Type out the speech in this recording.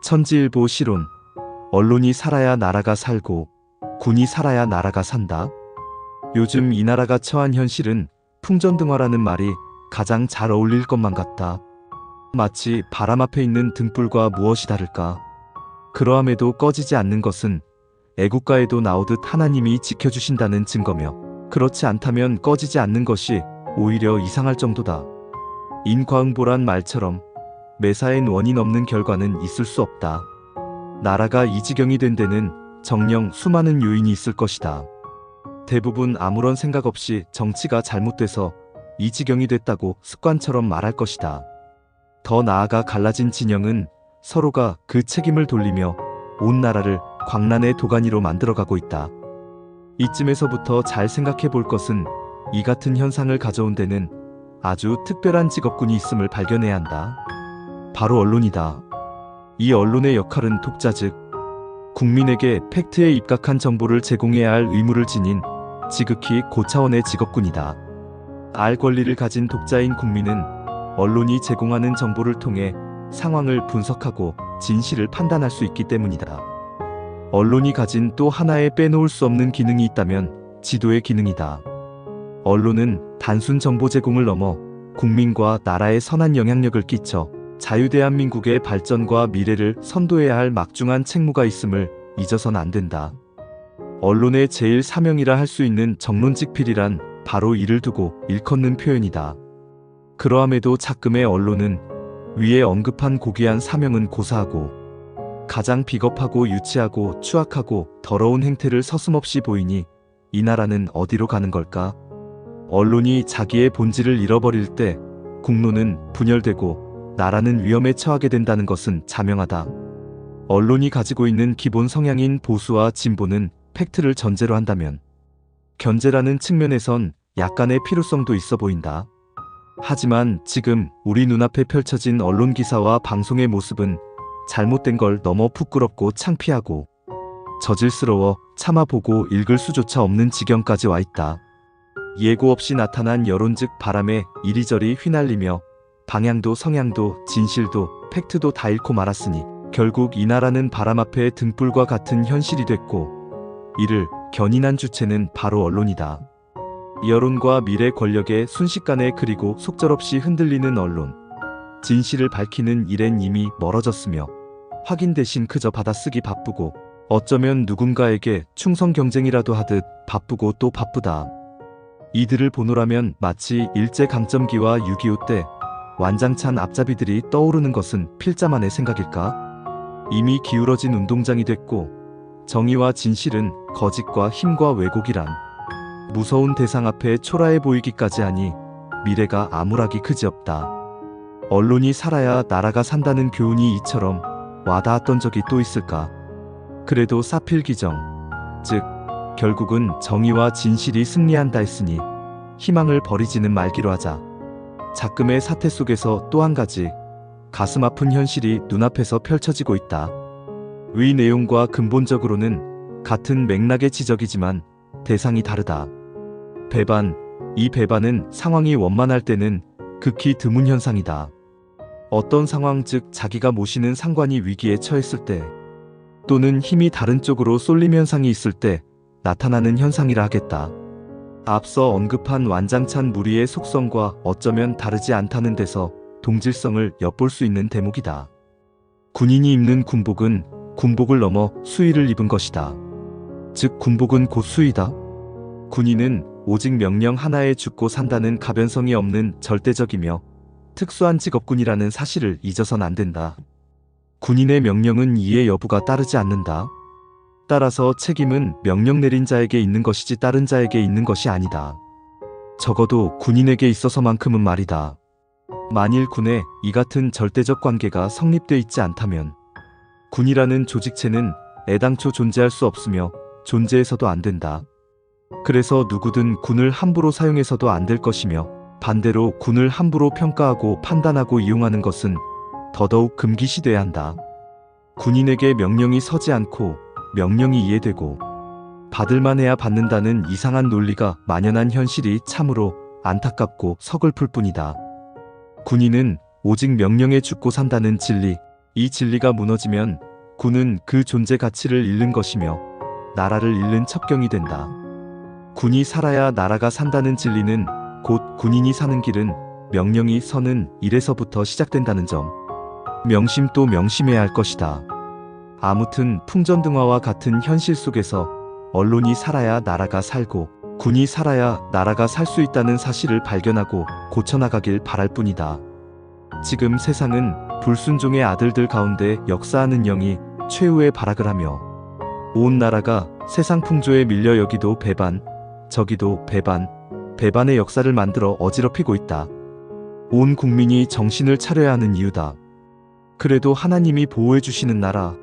천지일보 시론. 언론이 살아야 나라가 살고 군이 살아야 나라가 산다. 요즘 이 나라가 처한 현실은 풍전등화라는 말이 가장 잘 어울릴 것만 같다. 마치 바람 앞에 있는 등불과 무엇이 다를까? 그러함에도 꺼지지 않는 것은 애국가에도 나오듯 하나님이 지켜주신다는 증거며, 그렇지 않다면 꺼지지 않는 것이 오히려 이상할 정도다. 인과응보란 말처럼 매사엔 원인 없는 결과는 있을 수 없다. 나라가 이 지경이 된 데는 정녕 수많은 요인이 있을 것이다. 대부분 아무런 생각 없이 정치가 잘못돼서 이 지경이 됐다고 습관처럼 말할 것이다. 더 나아가 갈라진 진영은 서로가 그 책임을 돌리며 온 나라를 광란의 도가니로 만들어가고 있다. 이쯤에서부터 잘 생각해 볼 것은 이 같은 현상을 가져온 데는 아주 특별한 직업군이 있음을 발견해야 한다. 바로 언론이다. 이 언론의 역할은 독자 즉 국민에게 팩트에 입각한 정보를 제공해야 할 의무를 지닌 지극히 고차원의 직업군이다. 알 권리를 가진 독자인 국민은 언론이 제공하는 정보를 통해 상황을 분석하고 진실을 판단할 수 있기 때문이다. 언론이 가진 또 하나의 빼놓을 수 없는 기능이 있다면 지도의 기능이다. 언론은 단순 정보 제공을 넘어 국민과 나라에 선한 영향력을 끼쳐 자유대한민국의 발전과 미래를 선도해야 할 막중한 책무가 있음을 잊어선 안 된다. 언론의 제일 사명이라 할 수 있는 정론직필이란 바로 이를 두고 일컫는 표현이다. 그러함에도 작금의 언론은 위에 언급한 고귀한 사명은 고사하고 가장 비겁하고 유치하고 추악하고 더러운 행태를 서슴없이 보이니 이 나라는 어디로 가는 걸까? 언론이 자기의 본질을 잃어버릴 때 국론은 분열되고 나라는 위험에 처하게 된다는 것은 자명하다. 언론이 가지고 있는 기본 성향인 보수와 진보는 팩트를 전제로 한다면 견제라는 측면에선 약간의 필요성도 있어 보인다. 하지만 지금 우리 눈앞에 펼쳐진 언론 기사와 방송의 모습은 잘못된 걸 너무 부끄럽고 창피하고 저질스러워 참아보고 읽을 수조차 없는 지경까지 와 있다. 예고 없이 나타난 여론 즉 바람에 이리저리 휘날리며 방향도 성향도 진실도 팩트도 다 잃고 말았으니 결국 이 나라는 바람 앞에 등불과 같은 현실이 됐고 이를 견인한 주체는 바로 언론이다. 여론과 미래 권력의 순식간에 그리고 속절없이 흔들리는 언론. 진실을 밝히는 일엔 이미 멀어졌으며 확인 대신 그저 받아쓰기 바쁘고 어쩌면 누군가에게 충성 경쟁이라도 하듯 바쁘고 또 바쁘다. 이들을 보노라면 마치 일제강점기와 6.25 때 완장찬 앞잡이들이 떠오르는 것은 필자만의 생각일까? 이미 기울어진 운동장이 됐고 정의와 진실은 거짓과 힘과 왜곡이란 무서운 대상 앞에 초라해 보이기까지 하니 미래가 암울하기 그지없다. 언론이 살아야 나라가 산다는 교훈이 이처럼 와닿았던 적이 또 있을까? 그래도 사필기정, 즉 결국은 정의와 진실이 승리한다 했으니 희망을 버리지는 말기로 하자. 작금의 사태 속에서 또 한 가지 가슴 아픈 현실이 눈앞에서 펼쳐지고 있다. 위 내용과 근본적으로는 같은 맥락의 지적이지만 대상이 다르다. 배반, 이 배반은 상황이 원만할 때는 극히 드문 현상이다. 어떤 상황 즉 자기가 모시는 상관이 위기에 처했을 때 또는 힘이 다른 쪽으로 쏠림 현상이 있을 때 나타나는 현상이라 하겠다. 앞서 언급한 완장찬 무리의 속성과 어쩌면 다르지 않다는 데서 동질성을 엿볼 수 있는 대목이다. 군인이 입는 군복은 군복을 넘어 수의를 입은 것이다. 즉 군복은 곧 수의다. 군인은 오직 명령 하나에 죽고 산다는 가변성이 없는 절대적이며 특수한 직업군이라는 사실을 잊어선 안 된다. 군인의 명령은 이해 여부가 따르지 않는다. 따라서 책임은 명령 내린 자에게 있는 것이지 다른 자에게 있는 것이 아니다. 적어도 군인에게 있어서만큼은 말이다. 만일 군에 이 같은 절대적 관계가 성립돼 있지 않다면 군이라는 조직체는 애당초 존재할 수 없으며 존재해서도 안 된다. 그래서 누구든 군을 함부로 사용해서도 안 될 것이며 반대로 군을 함부로 평가하고 판단하고 이용하는 것은 더더욱 금기시돼야 한다. 군인에게 명령이 서지 않고 명령이 이해되고 받을만 해야 받는다는 이상한 논리가 만연한 현실이 참으로 안타깝고 서글플 뿐이다. 군인은 오직 명령에 죽고 산다는 진리, 이 진리가 무너지면 군은 그 존재 가치를 잃는 것이며 나라를 잃는 첩경이 된다. 군이 살아야 나라가 산다는 진리는 곧 군인이 사는 길은 명령이 서는 일에서부터 시작된다는 점. 명심 또 명심해야 할 것이다. 아무튼 풍전등화와 같은 현실 속에서 언론이 살아야 나라가 살고 군이 살아야 나라가 살 수 있다는 사실을 발견하고 고쳐나가길 바랄 뿐이다. 지금 세상은 불순종의 아들들 가운데 역사하는 영이 최후의 발악을 하며 온 나라가 세상 풍조에 밀려 여기도 배반, 저기도 배반, 배반의 역사를 만들어 어지럽히고 있다. 온 국민이 정신을 차려야 하는 이유다. 그래도 하나님이 보호해 주시는 나라,